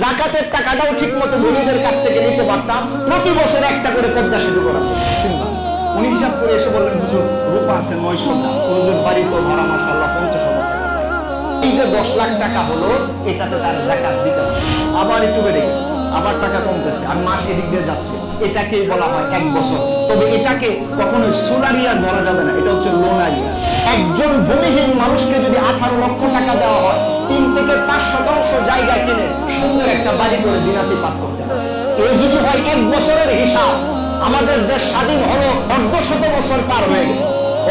যাকাতের টাকাটাও ঠিক মতো ধনীদের কাছ থেকে নিতে পারতাম, প্রতি বছর একটা করে পদ্মা সেতু করা যেত। সিম্পল। উনি হিসাব করে এসে বললেন, হুজুর রূপা আছে 900 গ্রাম, হুজুর বাড়ি তো ভাড়া মাশাআল্লাহ 50,000 টাকা পায়। এই যে 10 লাখ টাকা হলো, এটাতে তার যাকাত দিতে হবে। আবার একটু বেড়ে গেছে, আবার টাকা কমতেছে, আর মাস এদিক দিয়ে যাচ্ছে, এটাকেই বলা হয় 1 বছর। তবে এটাকে কখনো সোলারিয়ার ধরা যাবে না, এটা হচ্ছে লোনারিয়া। একজন ভূমিহীন মানুষকে যদি 18 লক্ষ টাকা দেওয়া হয়, 3 থেকে 5% জায়গা কিনে সুন্দর একটা বাড়ি করে দিনাতি পার করতে হবে। এই যদি হয় 1 বছরের হিসাব, আমাদের দেশ স্বাধীন হলো 1/2 বছর পার হয়ে গেছে।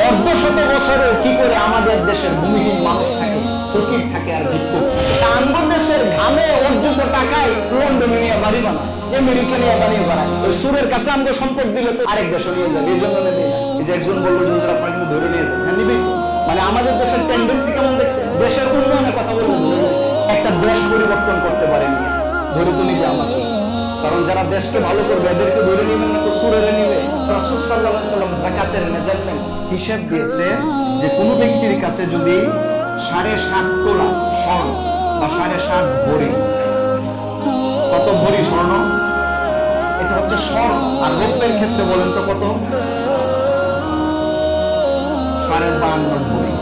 1/2 বছরেও কি করে আমাদের দেশের ভূমিহীন মানুষ থাকে, ফকির থাকে আর ভিক্ষুক থাকে। আমাদের দেশের ঘামে অর্জিত টাকায় লন্ডনে নিয়ে বাড়ি বানায়, আমেরিকা নিয়ে বাড়ি বানায়। ওই সুরের কাছে আমাকে সম্পদ দিলে তো আরেক দেশে নিয়ে যাবে, এই জন্য নেই না। এই যে একজন বললো যে আপনারা কিন্তু ধরে নিয়ে যাবেন, হ্যাঁ নিবে। মানে আমাদের দেশের টেন্ডেন্সি কেমন দেখছে, দেশের উন্নয়নের কথা বললে ধরে নিয়ে যায়। একটা দেশ পরিবর্তন করতে পারেনি, ধরে তো নিবে আমাকে। কারণ যারা দেশকে ভালো করবে এদেরকে ধরে নেবেন না তো সুরেরে নিবে। রাসূল সাল্লাল্লাহু আলাইহি ওয়াসাল্লাম যাকাতের মেজারমেন্ট হিসাব দিয়েছে যে কোনো ব্যক্তির কাছে যদি 7.5 তোলা স্বর্ণ বা 7.5 ভরি, কত ভরি স্বর্ণ? এটা হচ্ছে স্বর্ণ। আর রৌপ্যের ক্ষেত্রে বলেন তো কত? 52.5 ভরি।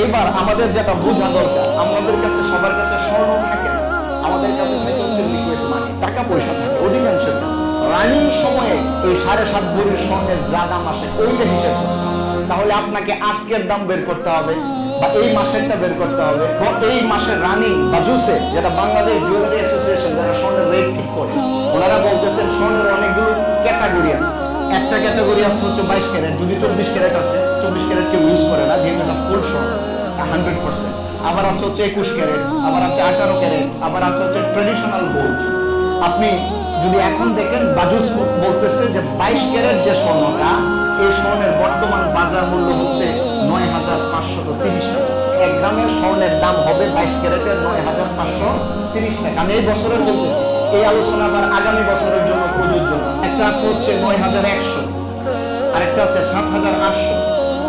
এবার আমাদের যেটা বোঝা দরকার, আমাদের কাছে সবার কাছে স্বর্ণ থাকে না, আমাদের কাছে থাকে হচ্ছে লিকুইড মানি, টাকা পয়সা থাকে অধিকাংশের কাছে। রানিং সময়ে এই 7.5 ভরির স্বর্ণের যা দাম আসে ওইটা হিসেব করতে হবে। তাহলে আপনাকে আজকের দাম বের করতে হবে, বা এই মাসেরটা বের করতে হবে, বা এই মাসের রানিং বা জুসে, যেটা বাংলাদেশ জুয়েলারি অ্যাসোসিয়েশন যারা স্বর্ণের রেট ঠিক করে, ওনারা বলতেছেন স্বর্ণের অনেকগুলো ক্যাটাগরি আছে। একটা ক্যাটাগরি আছে হচ্ছে 22 ক্যারেট, যদি 24 ক্যারেট আছে, 24 ক্যারেট কেউ ইউজ করে না, যেহেতু এটা ফুল স্বর্ণ 100%। আবার আছে হচ্ছে 21 ক্যারেট, আবার আছে 18 ক্যারেট, আবার আছে হচ্ছে ট্রেডিশনাল গোল্ড। আপনি যদি এখন দেখেন, বাজুস বলতেছে যে 22 ক্যারেট যে স্বর্ণটা, এই স্বর্ণের বর্তমান বাজার মূল্য হচ্ছে 9,530 টাকা। 1 গ্রামের স্বর্ণের দাম হবে 22 ক্যারেটের 9,530 টাকা। আমি এই বছরের বলতেছি, এই আলোচনা আবার আগামী বছরের জন্য প্রযোজ্য না। একটা আছে হচ্ছে 9,100, আরেকটা হচ্ছে 7,800।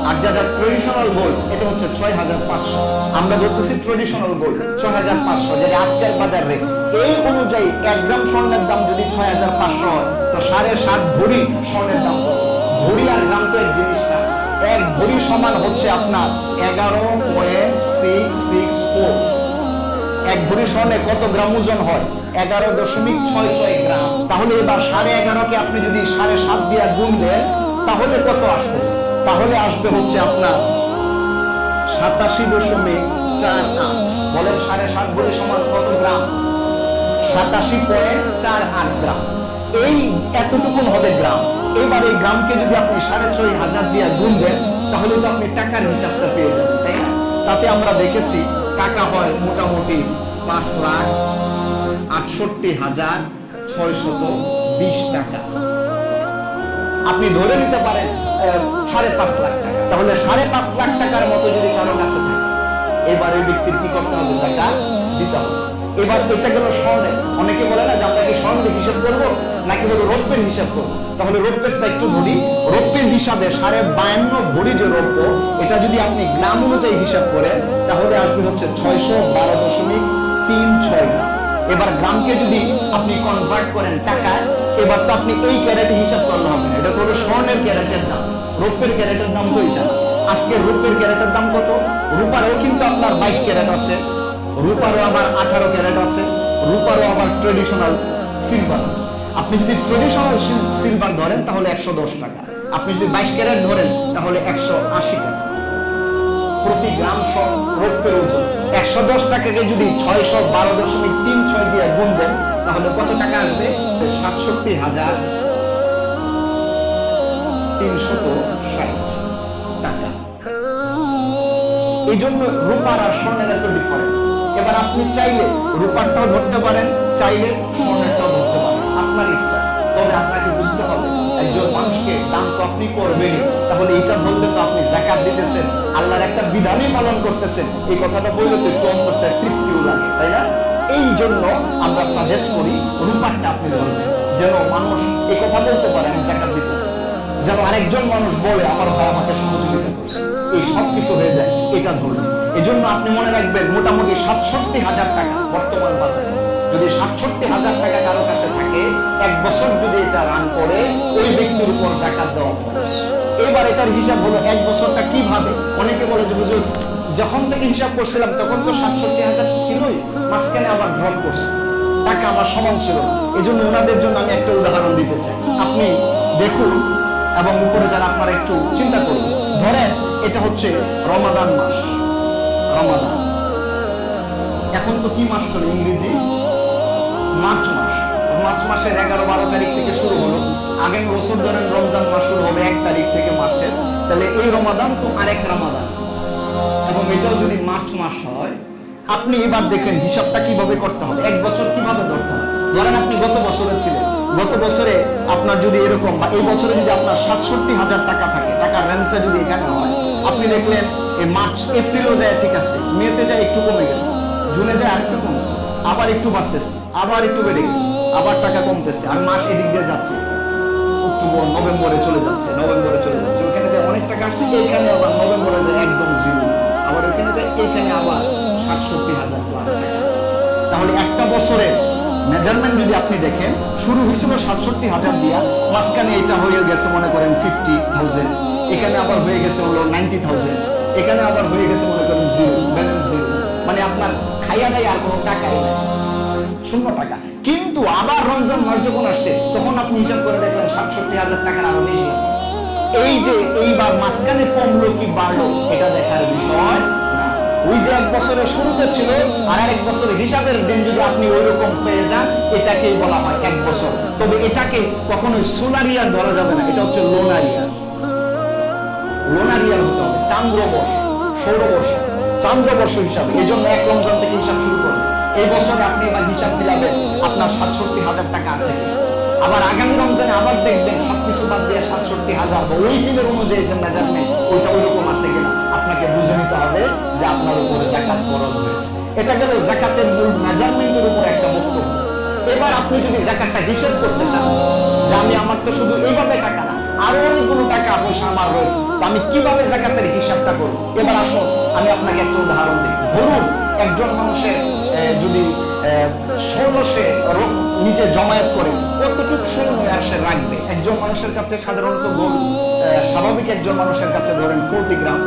আর যেটা ট্রেডিশনাল গোল্ড, এটা হচ্ছে 6,500। আমরা বলতেছি ট্রেডিশনাল গোল্ড 6,500, যেটা আজকের বাজার রেট। এই অনুযায়ী 1 গ্রাম স্বর্ণের দাম যদি 6,500 হয়, তো 7.5 ভরি স্বর্ণের দাম কত? ভরি আর গ্রাম তো এক জিনিস না। 1 ভরি সমান হচ্ছে আপনার 11.664। 1 ভরি স্বর্ণে কত গ্রাম ওজন হয়? 11.66 গ্রাম। তাহলে এবার 11.5কে আপনি যদি 7.5 দিয়ে গুণ দেন, তাহলে কত আসতেছে? তাহলে আসবে হচ্ছে আপনার 87.48। বলেন 7.5 ভরি সমান কত গ্রাম? 87.48 গ্রাম। এই এতটুকুন হবে গ্রাম। এবার এই গ্রামকে যদি আপনি 6,500 দিয়ে গুণ দেন, তাহলে তো আপনি টাকার হিসাবটা পেয়ে যাবেন, তাই না? তাতে আমরা দেখেছি টাকা হয় মোটামুটি 5,68,620 টাকা। আপনি ধরে নিতে পারেন 5.5 লাখ টাকা। তাহলে 5.5 লাখ টাকার মতো যদি কারো কাছে থাকে, এবার ওই ব্যক্তির কি করতে হবে? যাকাত দিতে হবে। এবার এটা গেল স্বর্ণে। অনেকে বলে না যে আমরা কি স্বর্ণ হিসাব করবো নাকি হলো রৌপ্যের হিসাব করবো? তাহলে রৌপ্যেরটা একটু ধরি। রৌপ্যের হিসাবে 52 ভরি যে রৌপ্য, এটা যদি আপনি গ্রাম অনুযায়ী হিসাব করেন, তাহলে আসবে হচ্ছে 612.36 গ্রাম। এবার গ্রামকে যদি আপনি কনভার্ট করেন টাকায়, এবার তো আপনি এই ক্যারেটে হিসাব করলে হবে না। এটা তো হলো স্বর্ণের ক্যারেটের দাম, রৌপ্যের ক্যারেটের দাম তো এটা না। আজকে রৌপ্যের ক্যারেটের দাম কত? রূপারও কিন্তু আপনার 22 ক্যারেট আছে, রূপারও আবার 18 ক্যারেট আছে, রূপারও আবার ট্রেডিশনাল সিলভার আছে। আপনি যদি ট্রেডিশনাল সিলভার ধরেন তাহলে 110 টাকা, আপনি যদি 22 ক্যারেট ধরেন তাহলে 180 টাকা প্রতি গ্রাম রৌপ্যের ওজন। 110 টাকাকে যদি 612.36 দিয়ে গুণ দেন, তাহলে কত টাকা আসবে? 67,360 টাকা। এই জন্য রূপার আর স্বর্ণের এত ডিফারেন্স। এবার আপনি চাইলে রূপারটাও ধরতে পারেন, চাইলে স্বর্ণেরটাও ধরতে পারেন, আপনার ইচ্ছা। তবে আপনাকে বুঝতে হবে, একজন মানুষকে দান তো আপনি করবেনই, তাহলে এটা বললে তো আপনি যাকাত দিতেছেন, আল্লাহর একটা বিধানই পালন করতেছেন। এই কথাটা বললে তো একটু অন্তরটা তৃপ্তিও লাগে, তাই না? এই জন্য আমরা সাজেস্ট করি রূপারটা আপনি ধরবেন, যেন মানুষ এই কথা বলতে পারে আমি যাকাত দিতেছি, যেন আরেকজন মানুষ বলে আমার ভাই আমাকে সহযোগিতা করছে। এই সব কিছু হয়ে যায় এটা ধরবেন। এই জন্য আপনি মনে রাখবেন মোটামুটি 67,000 টাকা বর্তমান বাজারে যদি ৬৭,০০০ টাকা কারো কাছে থাকে, ১ বছর যদি এটা রান করে, ওই ব্যক্তির উপর যাকাত দেওয়া ফরজ। এবার এটার হিসাব হলো ১ বছরটা কিভাবে। অনেকে বলে যে হুজুর, যখন থেকে হিসাব করছিলাম তখন তো ৬৭,০০০ ছিলই, মাঝখানে আবার ড্রপ করছে, টাকা আমার সমান ছিল না। এই জন্য ওনাদের জন্য আমি একটা উদাহরণ দিতে চাই। আপনি দেখুন এবং উপরে যারা আপনারা একটু চিন্তা করুন। ধরেন এটা হচ্ছে রমাদান মাস, রমাদান। এখন তো কি মাস চলে? ইংরেজি মার্চ মাস। মার্চ মাসের 11-12 তারিখ থেকে শুরু হলো। আগামী বছর ধরেন রমজান মাস শুরু হবে 1 তারিখ থেকে মার্চের। তাহলে এই রমাদান তো আরেক রমাদান, এবং এটাও যদি মার্চ মাস হয়, আপনি এবার দেখেন হিসাবটা কিভাবে করতে হবে, 1 বছর কিভাবে ধরতে হবে। ধরেন আপনি গত বছরে ছিলেন, গত বছরে আপনার যদি এরকম, বা এই বছরে যদি আপনার ৬৭,০০০ টাকা থাকে, টাকার রেঞ্জটা যদি এখানে হয়, আপনি দেখলেন এই মার্চ এপ্রিলও যায় ঠিক আছে, মেতে যায় একটু কমে গেছে, জুনে যায় আরেকটু কমছে, আবার একটু বাড়তেছে, আবার একটু বেড়ে গেছে, আবার টাকা কমতেছে, আর মাস এদিক দিয়ে যাচ্ছে, অক্টোবর নভেম্বরে চলে যাচ্ছে, নভেম্বরে চলে যাচ্ছে, ওখানে যায় অনেক টাকা আসছে, এখানে আবার নভেম্বরে যায় একদম জিরো, আবার ওখানে যায় এখানে আবার ৬৭,০০০ প্লাস টাকা আছে। তাহলে একটা বছরের মেজারমেন্ট যদি আপনি দেখেন, শুরু হয়েছিল ৬৭,০০০ দিয়া, মাঝখানে এটা হয়ে গেছে মনে করেন 50,000, এখানে আবার হয়ে গেছে হলো 90,000, এখানে আবার হয়ে গেছে মনে করেন জিরো, ব্যালেন্স জিরো, মানে আপনার খাইয়া দেয় আর কোনো টাকাই নাই, 0 টাকা। কিন্তু আবার রমজান মাস যখন আসছে, তখন আপনি হিসাব করে দেখলেন ৬৭,০০০ টাকার আরো বেশি আছে। এই যে এইবার মাঝখানে কমলো কি বাড়লো, এটা দেখার বিষয় না। ওই যে 1 বছরের শুরুতে ছিল আর 1 বছরের হিসাবের দিন যদি আপনি ওই রকম পেয়ে যান, এটাকেই বলা হয় 1 বছর। তবে এটাকে কখনোই সোলার ইয়ার ধরা যাবে না, এটা হচ্ছে লোনার ইয়ার। লোনার ইয়ার হতে হবে চান্দ্রবর্ষ, সৌরবর্ষ, চান্দ্রবর্ষ হিসাবে। এই জন্য 1 রমজান থেকে হিসাব শুরু করবেন। এই বছরে আপনি এবার হিসাব মিলাবেন আপনার ৬৭,০০০ টাকা আছে কি। আবার আগামী রমজানে আবার দেখবেন সবকিছু বাদ দিয়ে ৬৭,০০০ বা ওই দিনের অনুযায়ী যে মেজারমেন্ট, ওইটা ওই রকম আছে কিনা আপনাকে বুঝে নিতে হবে যে আপনার উপরে যাকাত ফরজ হয়েছে। এটা গেল যাকাতের মূল মেজারমেন্টের উপর একটা বক্তব্য। এবার আপনি যদি যাকাতটা হিসাব করতে চান, যে আমি আমার তো শুধু এইভাবে টাকা না, আরো অনেকগুলো টাকা পয়সা আমার রয়েছে, তো আমি কিভাবে যাকাতের হিসাবটা করব। এবার আসুন আমি আপনাকে একটা উদাহরণ দিই। ধরুন একজন মানুষের যদি স্বর্ণ সে নিজে জমায়েত করে, কতটুকু স্বর্ণ আর সে রাখবে? একজন মানুষের কাছে সাধারণত স্বাভাবিক একজন মানুষের কাছে ধরেন 40 গ্রাম,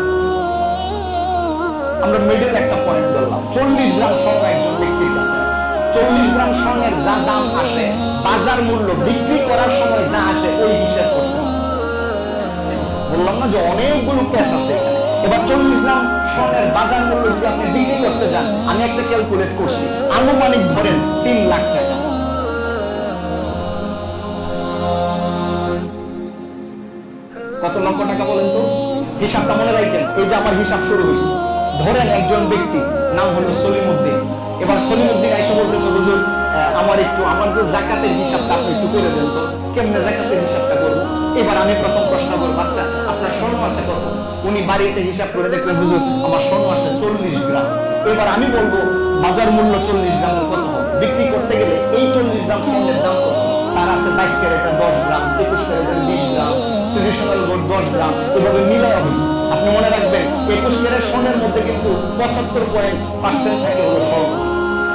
আমরা মিডল একটা পয়েন্ট ধরলাম, 40 গ্রাম স্বর্ণ একজন ব্যক্তির কাছে আছে। 40 গ্রাম স্বর্ণের যা দাম আসে, বাজার মূল্য বিক্রি করার সময় যা আসে, ওই হিসাব করতে হবে। বললাম না যে অনেকগুলো কেস আছে এখানে। এবার 40 গ্রাম স্বর্ণের বাজার মূল্য যদি আপনি বিক্রি করতে যান, আমি একটা ক্যালকুলেট করছি, আনুমানিক ধরেন 3 লাখ টাকা। কত লক্ষ টাকা বলেন তো? হিসাবটা মনে রাখেন। এই যে আমার হিসাব শুরু হয়েছে, ধরেন একজন ব্যক্তি নাম হলো সলিমউদ্দিন। এবার সলিমউদ্দিন আইসা বলতেছে, হুজুর আমার যে যাকাতের হিসাবটা আপনি একটু করে দেন তো। কেমনে যাকাতের হিসাবটা করবো? এবার আমি প্রথম প্রশ্ন করবো, আচ্ছা আপনার স্বর্ণ আছে কত? উনি বাড়িতে হিসাব করে দেখলেন, হুজুর আমার স্বর্ণ আছে 40 গ্রাম। এবার আমি বলবো বাজার মূল্য 40 গ্রামের কত হবে? বিক্রি করতে গেলে এই 40 গ্রাম স্বর্ণের দাম কত? তার আছে 22 ক্যারেটের 10 গ্রাম, 21 ক্যারেটের 20 গ্রাম, ট্রেডিশনাল গোল্ড 10 গ্রাম, এভাবে মিলাইয়া হয়েছে। আপনি মনে রাখবেন 21 ক্যারেট স্বর্ণের মধ্যে কিন্তু 75% থাকে হলো স্বর্ণ।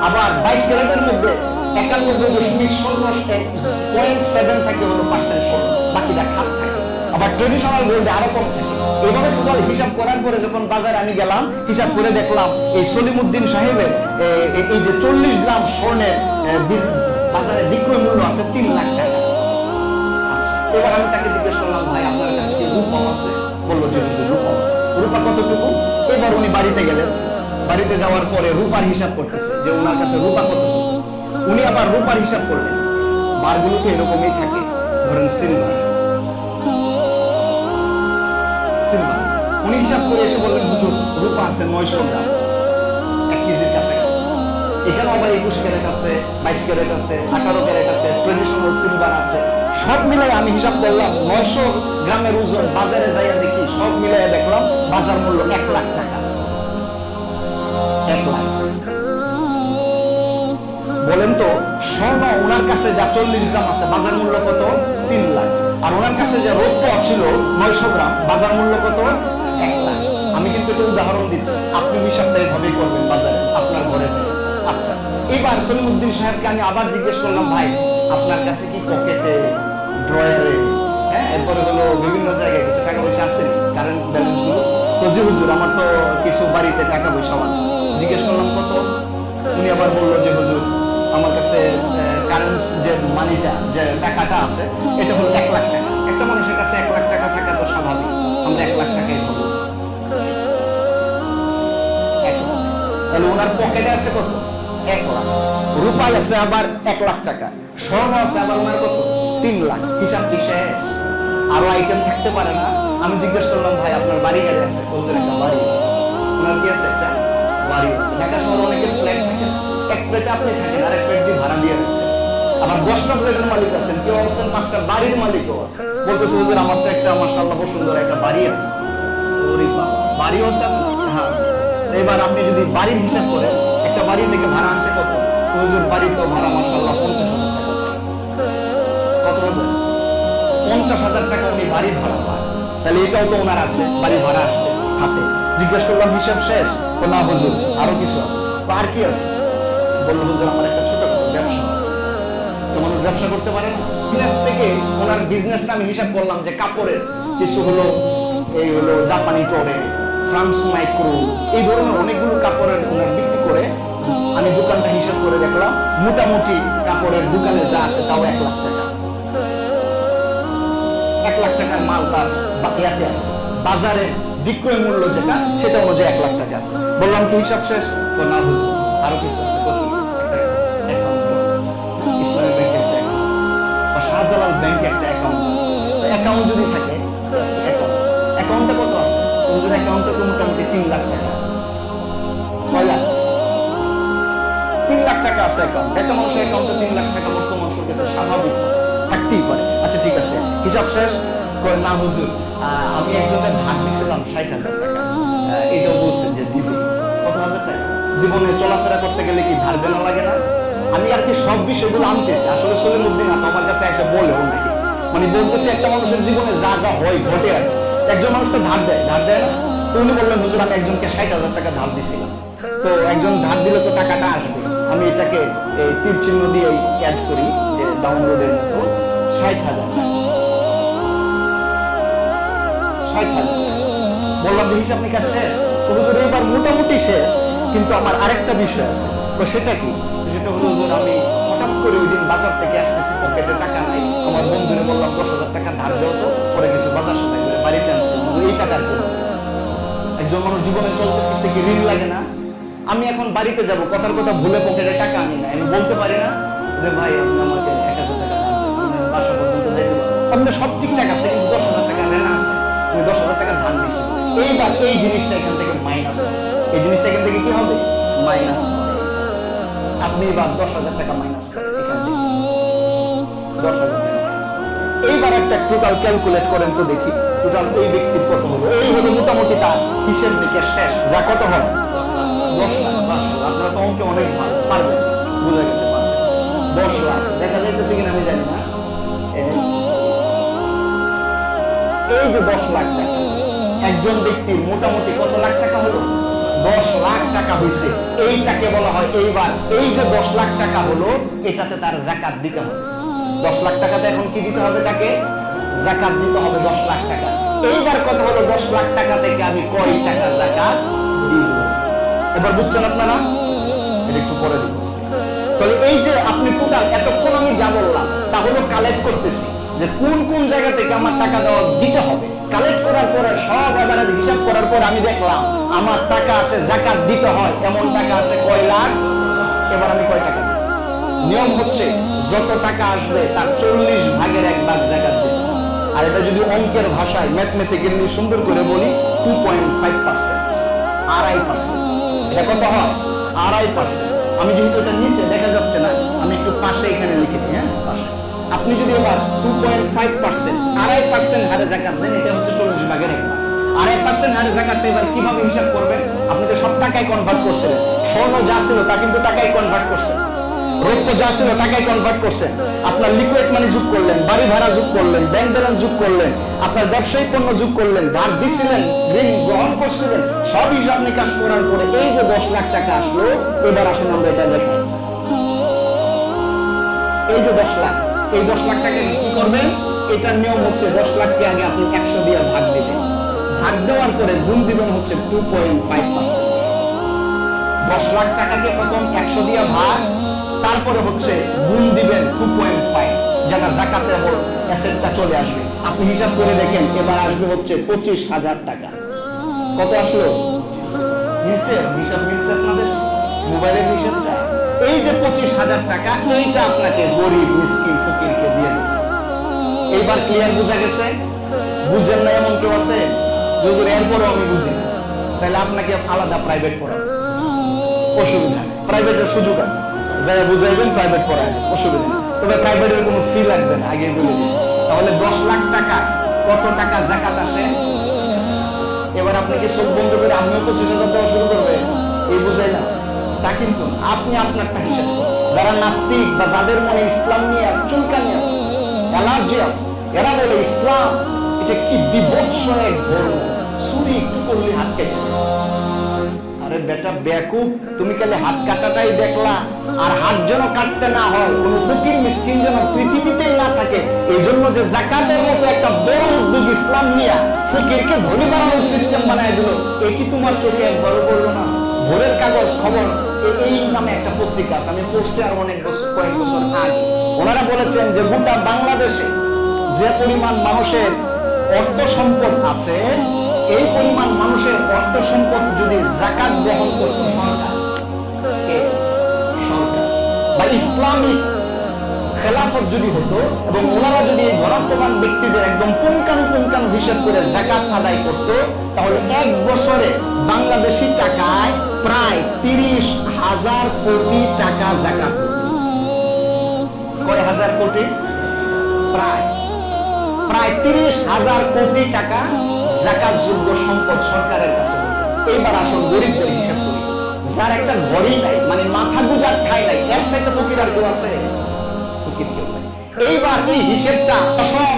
আবার 22 ক্যারেটের মধ্যে 91.7 থাকে হলো পার্সেন্ট স্বর্ণ, বাকিটা খাত থাকে। আবার ট্রেডিশনাল গোল্ডে আরো কম থাকে। এইভাবে টোটাল হিসাব করার পরে যখন বাজারে আমি গেলাম, হিসাব করে দেখলাম এই সলিমউদ্দিন সাহেবের এই যে 40 গ্রাম স্বর্ণের বাজারে বিক্রয় মূল্য আছে 3 লাখ টাকা। আচ্ছা, এবার আমি তাকে জিজ্ঞেস করলাম, ভাই আপনার কাছে কি রূপা আছে? বললো যে রূপা আছে। রূপা কতটুকু? এবার উনি বাড়িতে গেলেন, বাড়িতে যাওয়ার পরে রূপার হিসাব করতেছে যে ওনার কাছে রূপা কতটুকু। উনি আবার রূপার হিসাব করলেন, বারগুলো তো এরকমই থাকে, ধরেন সিলভার। উনি হিসাব করে এসে বললেন, হুজুর রূপা আছে 900 গ্রাম, 1 কেজির কাছাকাছি। এখানে আবার 21 ক্যারেট আছে, 22 ক্যারেট আছে, 18 ক্যারেট আছে, ট্রেডিশনাল সিলভার আছে। সব মিলাই আমি হিসাব করলাম 900 গ্রামের ওজন। বাজারে যাইয়া দেখি সব মিলাই দেখলাম বাজার মূল্য 1 লাখ টাকা। 1 লাখ। বলেন তো, স্বর্ণ ওনার কাছে যা 40 গ্রাম আছে, বাজার মূল্য কত? 3 লাখ। আর ওনার কাছে যে রৌপ্য ছিল 900 গ্রাম, বাজার মূল্য কত? 1 লাখ। আমি কিন্তু এটা উদাহরণ দিচ্ছি, আপনি হিসাবটা এভাবেই করবেন বাজারে, আপনার ঘরে যাই। আচ্ছা, এবার সলিমউদ্দিন সাহেবকে আমি আবার জিজ্ঞেস করলাম, ভাই আপনার কাছে কি পকেটে, ড্রয়ারে, হ্যাঁ, এরপরে হলো বিভিন্ন জায়গায় কিছু টাকা পয়সা আছে কারেন্ট ব্যালেন্স গুলো? জি হুজুর, আমার তো কিছু বাড়িতে টাকা পয়সা আছে। জিজ্ঞেস করলাম কত? উনি আবার বললো যে হুজুর আমার কাছে কারেন্ট যে মানিটা, যে টাকাটা আছে, এটা হলো 1 লাখ টাকা। একটা মানুষের কাছে 1 লাখ টাকা থাকা তো স্বাভাবিক, আমরা 1 লাখ টাকাই বলবো। তাহলে ওনার পকেটে আছে কত? 1 লাখ। রূপাই আছে আবার 1 লাখ টাকা, স্বর্ণ আছে আবার ওনার কত? 3 লাখ। হিসাব কি শেষ? আরো আইটেম থাকতে পারে না? আমি জিজ্ঞেস করলাম, ভাই আপনার বাড়ি গাড়ি আছে? বলছেন একটা বাড়ি আছে। ওনার কি আছে? একটা বাড়ি আছে। ঢাকা শহরে অনেকের ফ্ল্যাট থাকে, এক ফ্ল্যাটে আপনি থাকেন, আরেক ফ্ল্যাট দিয়ে ভাড়া দিয়ে রাখছেন। আবার 10টা ফ্ল্যাটের মালিক আছেন, কেউ আছেন 5টা বাড়ির মালিকও আছে। বলতেছে হুজুর আমার তো একটা মাশাআল্লাহ বসুন্ধরা একটা বাড়ি আছে। ওরে বাবা, বাড়িও আছে আপনার? হ্যাঁ আছে। এবার আপনি যদি বাড়ির হিসাব করেন, একটা বাড়ি থেকে ভাড়া আসে কত? হুজুর বাড়ি তো ভাড়া মাশাআল্লাহ 50,000 টাকা। কত হাজার? 50,000 টাকা উনি বাড়ি ভাড়া পায়। তাহলে এটাও তো ওনার আছে, বাড়ি ভাড়া আসছে হাতে। জিজ্ঞেস করলাম হিসাব শেষ? তো না হুজুর আরো কিছু আছে। তো আর কি আছে? বললো হুজুর আমার একটা ছোট ব্যবসা আছে। তো মানুষ ব্যবসা করতে পারে না? বিজনেস থেকে ওনার বিজনেসটা আমি হিসাব করলাম যে কাপড়ের কিছু হলো, এই হলো জাপানি টরে, ফ্রান্স মাইক্রো, এই ধরনের অনেকগুলো কাপড়ের ওনার বিক্রি করে। আমি দোকানটা হিসাব করে দেখলাম, মোটামুটি কাপড়ের দোকানে যা আছে তাও 1 লাখ টাকা। 1 লাখ টাকার মাল তার বাকিয়াতে আছে, বাজারে বিক্রয় মূল্য যেটা সেটা অনুযায়ী 1 লাখ টাকা আছে। বললাম কি হিসাব শেষ? তো না হুজুর আরো কিছু আছে। কত? অ্যাকাউন্ট আছে, ইসলামী ব্যাংকে একটা অ্যাকাউন্ট আছে, বা শাহজালাল ব্যাংকে একটা অ্যাকাউন্ট আছে। তো অ্যাকাউন্ট যদি থাকে, অ্যাকাউন্টে কত আছে? হুজুর অ্যাকাউন্টে তো মোটামুটি 3 লাখ টাকা আছে। কয় লাখ? 3 লাখ টাকা আছে অ্যাকাউন্ট। একটা মানুষের অ্যাকাউন্টে 3 লাখ টাকা বর্তমান সময়ে তো স্বাভাবিক থাকতেই পারে। আচ্ছা ঠিক আছে, হিসাব শেষ? না হুজুর আমি একজনের ধার দিয়েছিলাম 60,000 টাকা, এটাও বলছেন যে দিবে। কত হাজার টাকা? জীবনে চলাফেরা করতে গেলে কি ধার দেনা লাগে না? আমি আর কি সব বিষয়গুলো আনতেছি, আসলে সলিমউদ্দিন আমার কাছে এসে বলেও নাকি, মানে বলতেছি একটা মানুষের জীবনে যা যা হয় ঘটে আর একজন মানুষ তো ধার দেয় না? তো উনি বললেন হুজুর আমি একজনকে 60,000 টাকা ধার দিছিলাম। তো একজন ধার দিলে তো টাকাটা আসবে, আমি এটাকে এই তীর চিহ্ন দিয়ে অ্যাড করি যে ডাউনলোডের মতো 60,000 টাকা। 60,000 বললাম যে হিসাব নিকাশ শেষ? তো হুজুর এবার মোটামুটি শেষ, কিন্তু আমার আরেকটা বিষয় আছে। তো সেটা কি? সেটা হলো হুজুর আমি হঠাৎ করে ওই দিন বাজার থেকে আসতেছি, পকেটে টাকা নাই। আমার বন্ধুরে বললাম 10,000 টাকা ধার দেও তো, পরে কিছু বাজার সাথে করে বাড়িতে আনছি। হুজুর এই টাকার কি? একজন মানুষ জীবনে চলতে ফিরতে কি ঋণ লাগে না? আমি এখন বাড়িতে যাব, কথার কথা ভুলে পকেটে টাকা আনি না, আমি বলতে পারি না যে ভাই আপনি আমাকে 1,000 টাকা ধার দেন, বাসা পর্যন্ত যাইতে পারবো। আপনার সব ঠিকঠাক আছে, কিন্তু 10,000 টাকা ঋণ আছে, আমি 10,000 টাকা ধার দিচ্ছি। এইবার এই জিনিসটা এখান থেকে মাইনাস হবে। এই জিনিসটা এখান থেকে কি হবে? মাইনাস হবে। আপনি এবার 10,000 টাকা মাইনাস করেন এখান থেকে, 10,000 টাকা মাইনাস করেন। এইবার একটা টোটাল ক্যালকুলেট করেন তো দেখি, টোটাল এই ব্যক্তির কত হলো। এই হলো মোটামুটি তার হিসেব নিকেশ শেষ। যা কত হয়? 10 লাখ। আপনারা তো অঙ্কে অনেক ভালো পারবেন, বুঝে গেছে পারবেন। 10 লাখ দেখা যাইতেছে কিনা আমি জানি না। এই যে 10 লাখ টাকা একজন ব্যক্তির মোটামুটি কত লাখ টাকা হলো? 10 লাখ টাকা হয়েছে। এইটাকে বলা হয়, এইবার এই যে 10 লাখ টাকা হলো এটাতে তার যাকাত দিতে হবে। 10 লাখ টাকাতে এখন কি দিতে হবে? তাকে যাকাত দিতে হবে 10 লাখ টাকা। এইবার কত হলো? 10 লাখ টাকা থেকে আমি কয় টাকা যাকাত দিব? এবার বুঝছেন আপনারা? এটা একটু পরে দিব। তাহলে এই যে আপনি টোটাল এতক্ষণ আমি যা বললাম তা হলো কালেক্ট করতেছি যে কোন কোন জায়গা থেকে আমার টাকা দেওয়া দিতে হবে। কালেক্ট করার পরে সব এভারেজ হিসাব করার পর আমি দেখলাম আমার টাকা আছে, যাকাত দিতে হয় এমন টাকা আছে কয় লাখ। এবার আমি কয় টাকা দেব? নিয়ম হচ্ছে যত টাকা আসবে তার 40 ভাগের 1 ভাগ যাকাত দিতে হবে। আর এটা যদি অঙ্কের ভাষায় ম্যাথমেটিক্যালি সুন্দর করে বলি 2.5%, 2.5%। এটা কত হয়? 2.5%। আমি যেহেতু এটা নিচে দেখা যাচ্ছে না, আমি একটু পাশে এখানে লিখে দিই। হ্যাঁ, পাশে আপনি যদি এবার 2.5%, 2.5% হারে যাকাত দেন, এটা হচ্ছে 40 ভাগের 1 ভাগ। 2.5% হারে যাকাতটা এবার কিভাবে হিসাব করবেন? আপনি তো সব টাকায় কনভার্ট করছিলেন, স্বর্ণ যা ছিল তা কিন্তু টাকায় কনভার্ট করছেন। রৌপ্য যা ছিল টাকায় কনভার্ট করছেন, আপনার লিকুইড মানি যোগ করলেন, বাড়ি ভাড়া যোগ করলেন, ব্যাংক ব্যালেন্স যোগ করলেন, আপনার ব্যবসায়িক পণ্য যোগ করলেন, ধার দিছিলেন, ঋণ গ্রহণ করছিলেন, সব হিসাব নিকাশ করার পরে এই যে 10 লাখ টাকা আসলো, এবার আসুন আমরা এটা দেখাই। এই যে 10 লাখ, এই 10 লাখ টাকা কি করবেন? এটার নিয়ম হচ্ছে 10 লাখকে আগে আপনি 100 দিয়ে ভাগ দিবেন, ভাগ দেওয়ার পরে গুণ দিবেন হচ্ছে 2.5%। 10 লাখ টাকাকে প্রথম 100 দিয়ে ভাগ, তারপরে হচ্ছে গুণ দিবেন 2.5, যেটা জাকাতে অ্যাসেটটা চলে আসবে। আপনি হিসাব করে দেখেন, এবার আসবে হচ্ছে 25,000 টাকা। কত আসলো? হিসাব মিলছে আপনাদের মোবাইলের হিসাবটা? এই যে 25,000 টাকা, এইটা আপনাকে গরিব মিসকিন ফকিরকে দিয়ে দেবে। এইবার ক্লিয়ার বোঝা গেছে? বুঝেন না এমন কেউ আছে? যদি এরপরও আমি বুঝি না, তাহলে আপনাকে আলাদা প্রাইভেট পড়াবো, অসুবিধা নেই, প্রাইভেটের সুযোগ আছে, যাই বুঝাইবেন প্রাইভেট পড়ায়, অসুবিধা নেই। তবে প্রাইভেটের কোনো ফি লাগবে না, আগে বলে দিচ্ছি। তাহলে 10 লাখ টাকা কত টাকা জাকাত আসে? এবার আপনি কি চোখ বন্ধ করে আমিও 25,000 দেওয়া শুরু করবে? এই বুঝাইলাম তা কিন্তু না। আপনি আপনারটা হিসাব করুন। যারা নাস্তিক বা যাদের মনে ইসলাম নিয়ে চুলকানি আছে, অ্যালার্জি আছে, এরা বলে ইসলাম এটা কি বিভৎস এক ধর্ম, চুরি একটু করলে হাত কেটে। আরে বেটা বেকুব, তুমি খালি হাত কাটাটাই দেখলা, আর হাত যেন কাটতে না হয়, কোন ফকির মিসকিন যেন পৃথিবীতেই না থাকে, এই জন্য যে জাকাতের মতো একটা বড় উদ্যোগ ইসলাম নিয়ে ফকিরকে ধনী বানানোর সিস্টেম বানায় দিল, এ কি তোমার চোখে একবারও পড়লো না? ভোরের কাগজ খবর এই নামে একটা পত্রিকা আছে, আমি পড়ছি আর কয়েক বছর আগে। ওনারা বলেছেন যে গোটা বাংলাদেশে যে পরিমাণ মানুষের অর্থ সম্পদ আছে, এই পরিমাণ মানুষের অর্থ সম্পদ যদি যাকাত গ্রহণ করত সরকার বা ইসলামিক খেলাফত যদি হতো, এবং ওনারা যদি এই ধরাত্মবান ব্যক্তিদের একদম পুঙ্খানু হিসাব করে যাকাত আদায় করত, তাহলে এক বছরে বাংলাদেশি টাকায় প্রায় 30,000 কোটি টাকা যাকাত। কয় হাজার কোটি? প্রায় 30,000 কোটি টাকা যাকাত যোগ্য সম্পদ সরকারের কাছে। এইবার আসল গরিবদের হিসাব করি, যার একটা ঘরই নাই, মানে মাথা গুজার ঠাই নাই, এর সাথে ফকির আর কেউ আছে? ফকির কেউ নাই। এইবার এই হিসেবটা অসম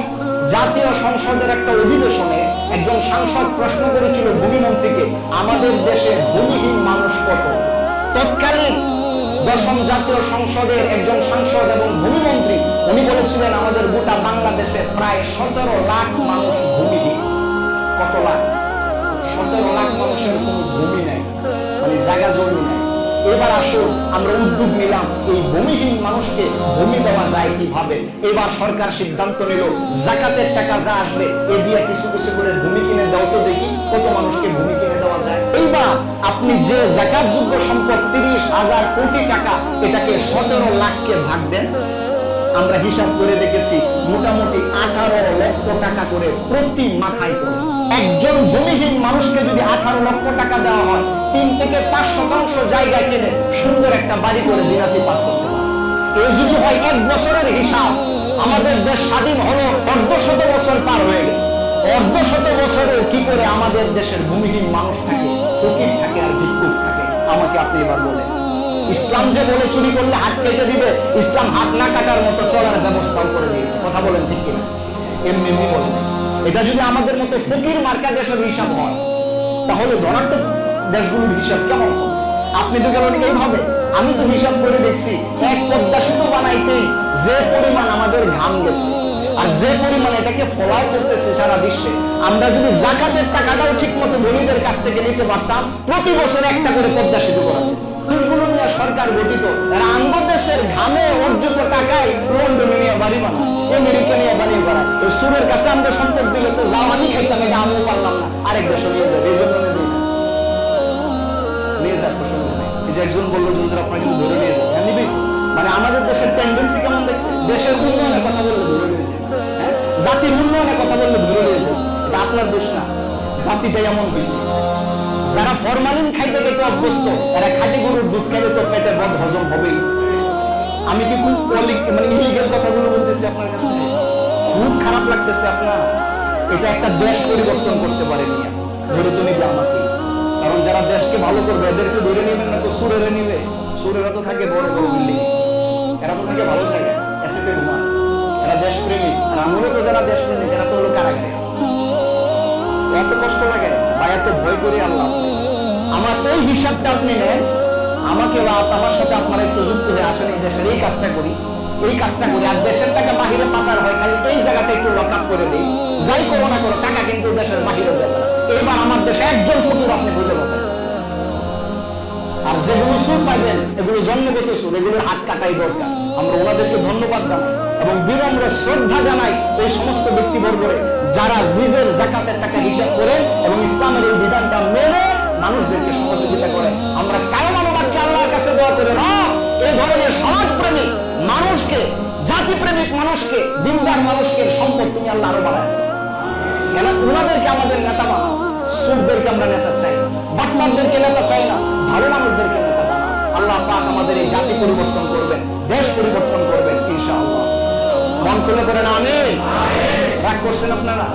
জাতীয় সংসদের একটা অধিবেশনে একজন সাংসদ প্রশ্ন করেছিল ভূমিমন্ত্রীকে, আমাদের দেশে ভূমিহীন মানুষ কত? তৎকালীন 10ম জাতীয় সংসদের একজন সাংসদ এবং ভূমিমন্ত্রী, উনি বলেছিলেন আমাদের গোটা বাংলাদেশে প্রায় 17 লাখ মানুষ ভূমিহীন। কত লাখ? 17 লাখ মানুষের কোনো ভূমি নাই, মানে জায়গা জমি নাই। এবার আসুন আমরা উদ্যোগ নিলাম, এই ভূমিহীন মানুষকে ভূমি দেওয়া যায় কিভাবে। এবার সরকার সিদ্ধান্ত নিল, যাকাতের টাকা যা আসবে এ দিয়ে কিছু কিছু করে ভূমি কিনে দাও, তো দেখি কত মানুষকে ভূমি কিনে দেওয়া যায়। এইবার আপনি যে যাকাত যোগ্য সম্পদ 30,000 কোটি টাকা, এটাকে 17 লাখকে ভাগ দেন। আমরা হিসাব করে দেখেছি মোটামুটি 18 লক্ষ টাকা করে প্রতি মাথায় পড়ে। একজন ভূমিহীন মানুষকে যদি 18 লক্ষ টাকা দেওয়া হয়, 3 থেকে 5% জায়গা কিনে সুন্দর একটা বাড়ি করে দিনাতি পার করতে পারে। এই যদি হয় 1 বছরের হিসাব, আমাদের দেশ স্বাধীন হলো 1/2 বছর পার হয়ে গেছে। 1/2 বছরেও কি করে আমাদের দেশের ভূমিহীন মানুষ থাকে, ফকির থাকে আর ভিক্ষুক থাকে? আমাকে আপনি এবার বলেন। ইসলাম যে বলে চুরি করলে হাত কেটে দিবে, ইসলাম হাত না কাটার মতো চলার ব্যবস্থাও করে দিয়েছে। কথা বলেন ঠিক কিনা? এমনি বলেন। এটা যদি আমাদের মতো ফকির মার্কা দেশের হিসাব হয়, তাহলে ধনাত্মক দেশগুলোর হিসাব কেমন হবে? আপনি তো গেলেন এইভাবে, আমি তো হিসাব করে দেখছি, এক পদ্মা সেতু বানাইতেই যে পরিমাণ আমাদের ঘাম গেছে, আর যে পরিমাণ এটাকে ফলাও করতেছে সারা বিশ্বে, আমরা যদি যাকাতের টাকাটাও ঠিক মতো ধনীদের কাছ থেকে নিতে পারতাম, প্রতি বছর একটা করে পদ্মা সেতু করা যেত। দেশগুলো নিয়ে সরকার গঠিত, এরা আঙ্গ দেশের ঘামে অর্জিত টাকায় লন্ডনে নিয়ে বাড়ি বানায়, আমেরিকা নিয়ে বাড়ি বানায়। এই সুরের কাছে আমরা সম্পদ দিলে তো যাও আমি খাইতাম, এটা আমিও পারলাম না, আরেক দেশে নিয়ে যাবে, এই জন্য নিয়ে যাক। এই যে একজন বললো যে আপনারা কিন্তু ধরে নিয়ে যাবে, হ্যাঁ নিবি। মানে আমাদের দেশের টেন্ডেন্সি কেমন দেখছে, দেশের উন্নয়নের কথা বললে ধরে নিয়ে যাবে, হ্যাঁ জাতির উন্নয়নের কথা বললে ধরে নিয়ে যাবে। এটা আপনার দোষ না, জাতিটাই এমন হয়েছে। যারা ফরমালিন খাইতে খেতে অভ্যস্ত, এরা খাঁটি গরুর দুধ খাইলে তো পেটে বদ হজম হবেই। আমি কি খুব মানে ইলিগাল কথাগুলো বলতেছি আপনার কাছে, খুব খারাপ লাগতেছে আপনার? এটা একটা দেশ পরিবর্তন করতে পারে নিয়ে ধরে তো নিবে আমাকে। কারণ যারা দেশকে ভালো করবে এদেরকে ধরে নেবেন না তো সুরেরা নিবে। সুরেরা তো থাকে বড় বড় বিল্ডিং, এরা তো থেকে ভালো জায়গা, এসিতে ঘুমায়, এরা দেশপ্রেমিক। আর মূলত যারা দেশপ্রেমিক এরা তো হলো কারাগারে আছে। এত কষ্ট লাগে বা এত ভয় করে আল্লাহ আমার এই হিসাবটা আপনি নেন, আমাকে বা আমার সাথে আপনারা একটু যুক্ত হয়ে আসেন, এই দেশের এই কাজটা করি, এই কাজটা করি, আর দেশের টাকা বাহিরে পাচার হয়, খালি এই জায়গাটা একটু লক আপ করে দিই, যাই করো না করো, টাকা কিন্তু দেশের বাহিরে যাবে না। এবার আমার দেশে একজন ফকির আপনি খুঁজে পাবেন। আর যেগুলো সুর পাইবেন এগুলো জন্মগত সুর, এগুলোর হাত কাটাই দরকার। আমরা ওনাদেরকে ধন্যবাদ জানাই এবং বিনম্র শ্রদ্ধা জানাই এই সমস্ত ব্যক্তিবর্গরে যারা জিজের জাকাতের টাকা হিসাব করে এবং ইসলামের এই বিধানটা মেনে মানুষদেরকে সহযোগিতা করে। আমরা কায়মানবাদকে আল্লাহর কাছে দোয়া করে এই ধরনের সমাজপ্রেমিক মানুষকে, জাতিপ্রেমিক মানুষকে, দিনদার মানুষকে সম্পদ তুমি আল্লাহ আরো বাড়ায় কেন? ওনাদেরকে আমাদের নেতা বানাও। সুরদেরকে আমরা নেতা চাই, বাটমারদেরকে নেতা চাই না, ভালো মানুষদেরকে নেতা বানাও। আল্লাহ পাক আমাদের এই জাতি পরিবর্তন করবেন, দেশ পরিবর্তন করবেন ইনশাআল্লাহ। মন খুলে পড়েন আমিন। রাগ করছেন আপনারা?